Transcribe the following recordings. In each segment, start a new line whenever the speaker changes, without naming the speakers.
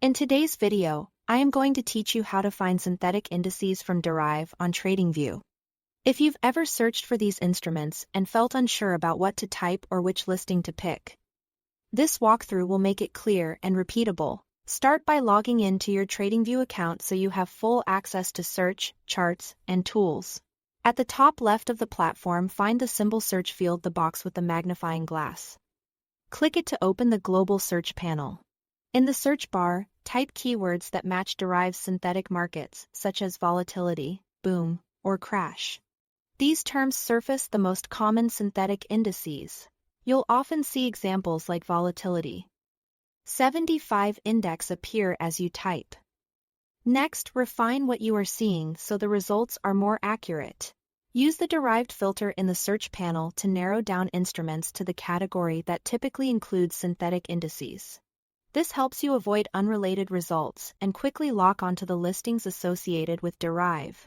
In today's video, I am going to teach you how to find synthetic indices from Deriv on Tradingview. If you've ever searched for these instruments and felt unsure about what to type or which listing to pick, this walkthrough will make it clear and repeatable. Start by logging in to your Tradingview account so you have full access to search, charts, and tools. At the top left of the platform, find the symbol search field, the box with the magnifying glass. Click it to open the global search panel. In the search bar, type keywords that match Deriv's synthetic markets, such as volatility, boom, or crash. These terms surface the most common synthetic indices. You'll often see examples like volatility 75 index appear as you type. Next, refine what you are seeing so the results are more accurate. Use the derived filter in the search panel to narrow down instruments to the category that typically includes synthetic indices. This helps you avoid unrelated results and quickly lock onto the listings associated with Deriv.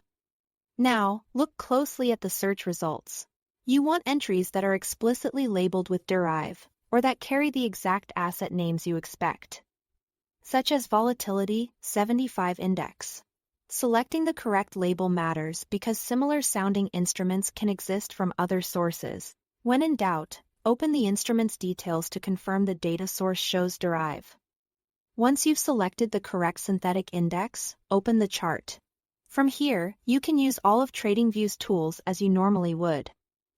Now, look closely at the search results. You want entries that are explicitly labeled with Deriv, or that carry the exact asset names you expect, such as Volatility 75 Index. Selecting the correct label matters because similar sounding instruments can exist from other sources. When in doubt, open the instrument's details to confirm the data source shows Deriv. Once you've selected the correct synthetic index, open the chart. From here, you can use all of Tradingview's tools as you normally would.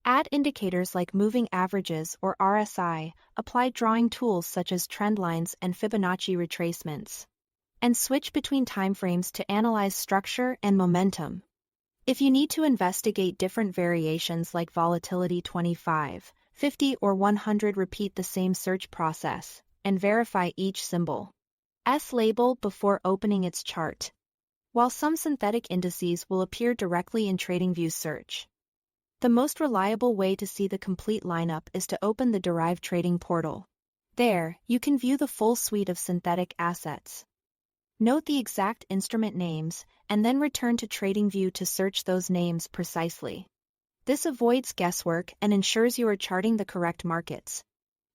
Add indicators like moving averages or RSI, apply drawing tools such as trend lines and Fibonacci retracements, and switch between timeframes to analyze structure and momentum. If you need to investigate different variations like volatility 25, 50 or 100, repeat the same search process and verify each symbol label before opening its chart. While some synthetic indices will appear directly in Tradingview's search, the most reliable way to see the complete lineup is to open the Deriv trading portal. There, you can view the full suite of synthetic assets. Note the exact instrument names, and then return to Tradingview to search those names precisely. This avoids guesswork and ensures you are charting the correct markets.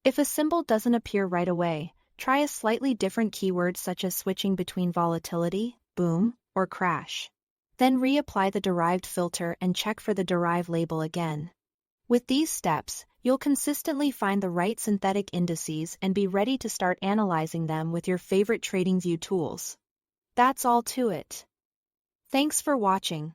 If a symbol doesn't appear right away, try a slightly different keyword such as switching between volatility, boom, or crash. Then reapply the derived filter and check for the Deriv label again. With these steps, you'll consistently find the right synthetic indices and be ready to start analyzing them with your favorite Tradingview tools. That's all to it. Thanks for watching.